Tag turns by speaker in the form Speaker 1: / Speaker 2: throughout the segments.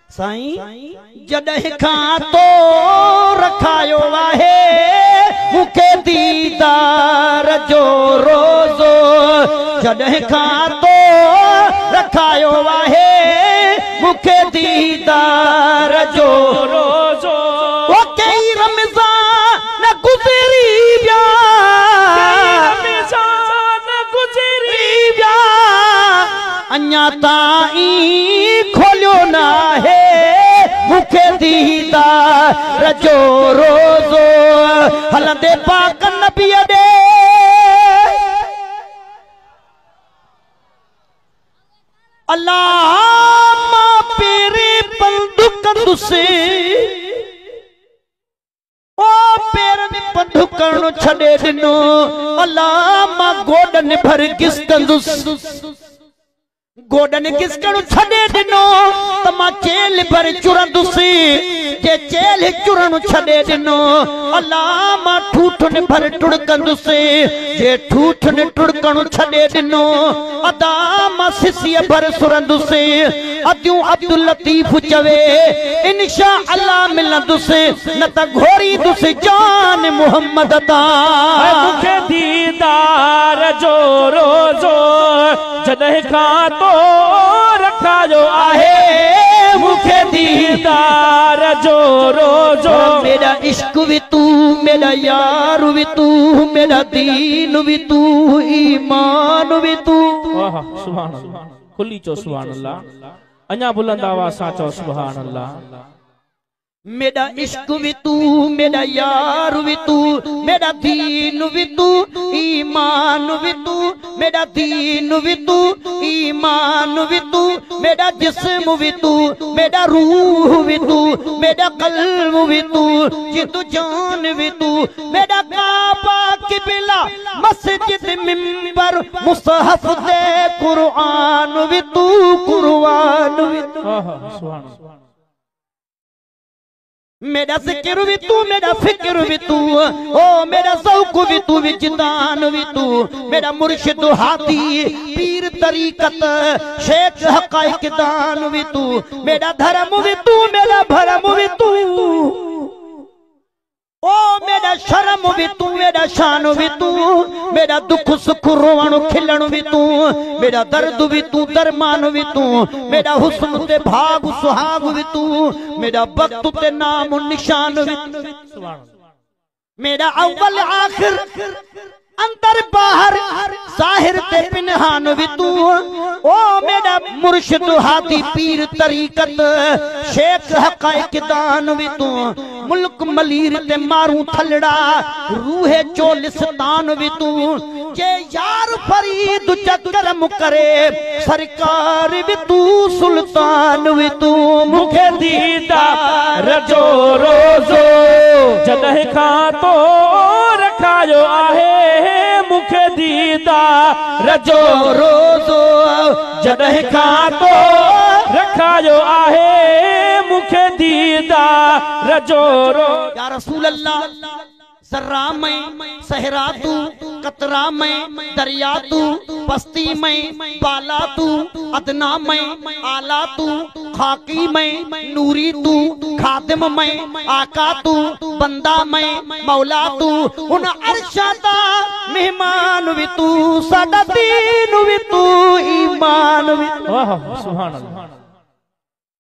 Speaker 1: साईं जॾहिं खां तो रखायो आहे मूंखे दीदार जो रोज़ो, जॾहिं खां तो रखायो आहे मूंखे दीदार जो रोज़ो। वो कई रमज़ान गुज़री विया, अञा ताईं खोलियो न आहे मूंखे दीदार जो रोज़ो। हलंदे पाक नबीअ ॾे अल्लाह मां पेरे पंधु कंदुसि, ओ पेरनि पंधु करणु छॾे ॾिनो, अल्लाह मां गोॾनि भर किस कंदुसि, गोॾनि किसकणु छॾे ॾिनो त मां चेल भर चुरंदुसि, जे चेल चुरणु छॾे ॾिनो अल्लाह मां ठूठुनि भर टुड़कंदुसि, जे ठूठुनि टुड़कणु छॾे ॾिनो अदा मां सिसीअ भर सुरंदुसि। अदियूं अब्दुल लतीफ चवे इंशा अल्लाह मिलंदुसि न त घोरींदुसि जान मुहम्मद ता।
Speaker 2: मूंखे दीदार जो रोज़ो जॾहिं खां तो रखायो आहे मूंखे दीदार जो रोज़ो।
Speaker 1: मेरा इश्क भी तू, मेरा यार भी तू, मेरा दीन भी तू, ईमान भी तू।
Speaker 2: सुभान अल्लाह, खुली चो सुभान अल्लाह, अञा बुलंद आवाज़ सां चो सुभान अल्लाह।
Speaker 1: मेरा इश्क भी तू, मेरा यार भी तू, मेरा दीन भी तू, ईमान भी तू, मेरा दीन भी तू, ईमान भी तू, मेरा जिस्म भी तू, मेरा रूह भी तू, मेरा कल्ब भी तू, जिंदु जान भी तू, मेरा काबा किबला मस्जिद मिंबर मुसहफ दे कुरान भी तू, कुरान भी तू।
Speaker 2: सुभान अल्लाह।
Speaker 1: मेरा जिक्र भी तू, मेरा फिक्र भी तू, ओ मेरा ज़ौक़ भी तू, विजदान भी तू, मेरा मुर्शिद हादी पीर तरीकत शेख हक़ाइक़ दान भी तू, मेरा धर्म भी तू, मेरा भरम भी तू, ओ मेरा शर्म भी तू, मेरा शान भी तू, मेरा दुख सुख रोवण खिलण भी तू, मेरा दर्द भी तू, दरमान भी तू, मेरा हुस्न ते भाग सुहाग भी तू, मेरा वक्त ते नाम निशान भी तू, मेरा अव्वल आखिर अंदर बाहर जाहिर ते पिनहान भी तू, ओ मेरा मुर्शिद हादी पीर तरीकत शेख हक़ाइक़ दान भी तू, मुल्क मलीर ते मारू थलड़ा रूहे चोलिस्तान भी तू, जे यार फरीद चकरम करे सरकार भी तू, सुल्तान भी तू।
Speaker 2: मूंखे दीदार जो रोज़ो जॾहिं खां तो रखायो आहे मूंखे दीदार जो रोज़ो, जॾहिं खां तो रखायो आहे मूंखे दीदार जो रोज़ो।
Speaker 1: या रसूल अल्लाह ज़र्रा में सहरा तू, कतरा में दरिया तू, बस्ती में बाला तू, अदना में आला तू, खाकी में नूरी तू, खादिम में आका तू, बंदा में मौला तू, उन अरशादा मेहमान भी तू, साडा दीन भी तू, ईमान भी तू।
Speaker 2: सुभान अल्लाह।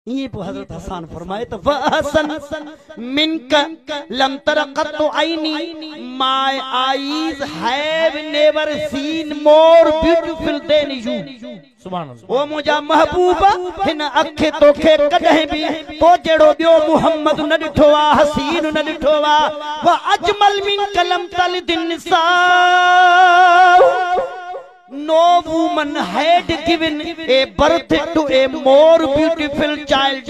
Speaker 1: ये हज़रत हसन फरमाए तो वहसन मिनका लम तरक़त आईनी, my eyes have never seen more beautiful than you.
Speaker 2: सुभान अल्लाह।
Speaker 1: ओ मुझा महबूबा हिन अखे तोखे कदे भी तो जेड़ो बियो मुहम्मद न ॾिठो आ, हसीन न ॾिठो आ, व अजमल मिन कलम तल दिन निसा। No woman had given a birth to a more beautiful child.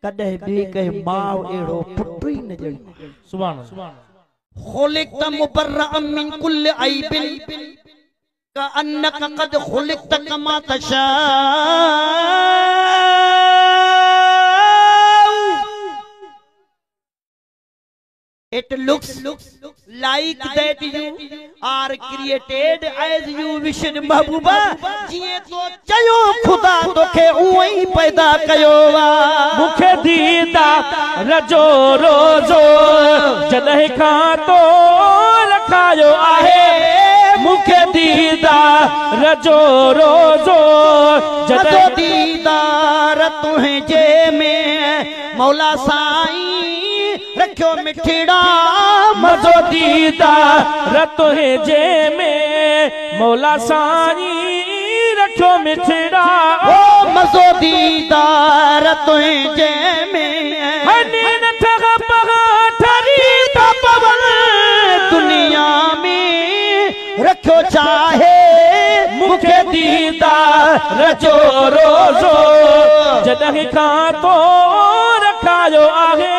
Speaker 1: कदे भी कहे मां एड़ो पुट ही न जणी।
Speaker 2: सुभान अल्लाह।
Speaker 1: खुलिक़त मुबर्रअम मिन कुल्ल ऐबिन का अन्नक क़द खुलिक़त कमा तशा। It looks like that you are created as you wish महबूबा जिए तो चयो खुदा तोखे उई पैदा कयो वा
Speaker 2: मुखे दीदा रजो रोजो जॾहिं खां तो रखायो आहे मुखे दीदा रजो रोजो
Speaker 1: जॾहिं दीदार तुंहिंजे में मौला साईं रखियो मिठड़ा
Speaker 2: मज़ो दीदार तुंहिंजे में मौला साईं रखियो मिठड़ा
Speaker 1: ओ मज़ो दीदार तुंहिंजे में
Speaker 2: हनी न ठग पगा ठरी त पवन
Speaker 1: दुनिया में रखियो चाहे
Speaker 2: मुखे दीदार जो रोज़ो जॾहिं खां तो रखायो आहे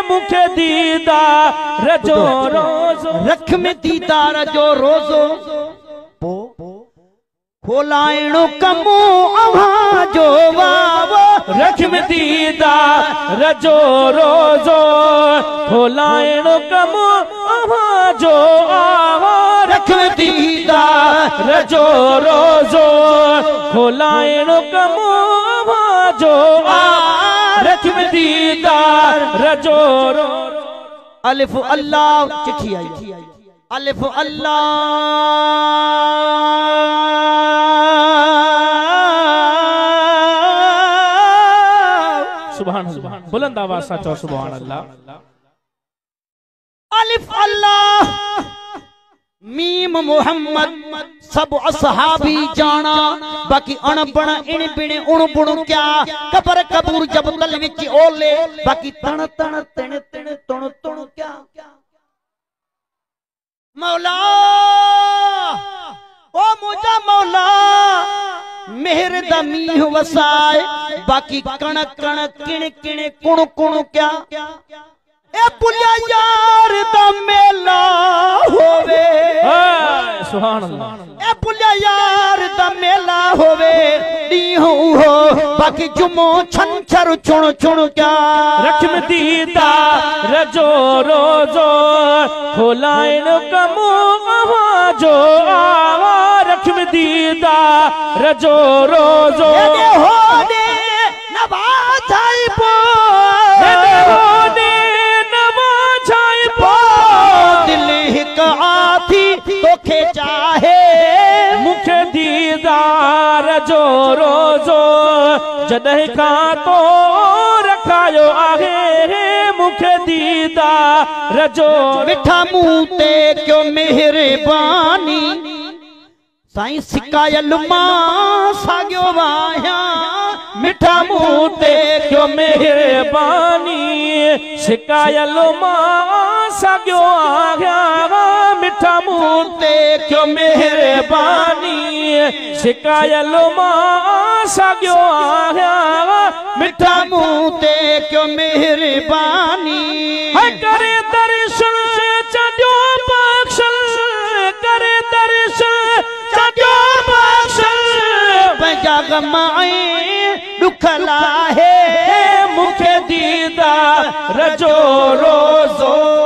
Speaker 2: मुखे दीदार जो रोज़ो
Speaker 1: रख में दीदार जो रोज़ो खोलाइणो कमो अव्हां जो वावो
Speaker 2: रख में दीदार जो रोज़ो खोलाइणो कमो अव्हां जो आवो
Speaker 1: रख में दीदार
Speaker 2: जो रोज़ो खोलाइणो कमो अव्हां जो रख में दीदार जो
Speaker 1: अलिफ अल्लाह चिट्ठी आई अलिफ अल्लाह
Speaker 2: सुभान अल्लाह बुलंद आवाज से चो सुभान अल्लाह
Speaker 1: अलिफ अल्लाह मीम मोहम्मद सब असहाबी जाना बाकी अणबण इन बिण उण बुण क्या कबर कबूर जब तल विच ओले बाकी तण तण तिण तिण तुण तुण क्या मौला ओ मुझा मौला मेहर दा मीह वसाए बाकी कण कण किण किण कुण कुण क्या ए पुलिया यार दा मेला होवे
Speaker 2: सुभान अल्लाह
Speaker 1: ए पुलिया यार दा मेला होवे ॾींहुं हो बाकी जुमो छंछर चुण चुण क्या
Speaker 2: रख में दीदार जो रोज़ो खोलाइणो कमो अव्हां जो आवो रख में दीदार जो रोज़ो
Speaker 1: एॾे होॾे नवाज़ाई पो
Speaker 2: एॾे होॾे नवाज़ाई पो
Speaker 1: दिल हिक आथी तोखे चाहे
Speaker 2: मुखे दीदार जो रोज़ो जॾहिं खां तो रखायो आहे मुखे दीदार जो
Speaker 1: मिठा मुंह ते क्यों मेहरबानी साईं सिकायल मां साॻियो वाहिया
Speaker 2: मिठा मुंह ते क्यों मेहरबानी सिकायल मां साॻियो आहिया मिठा मुंह ते क्यों मेहरबानी सिकायल मां साॻियो आहिया
Speaker 1: मिठा मुंह ते क्यों मेहरबानी
Speaker 2: करे दर्शन चढ़ियो बख्शल करे दर्शन चढ़ियो बख्शल
Speaker 1: पंहिंजा गम ऐं दुख लाहे
Speaker 2: मुखे दीदार जो रोज़ो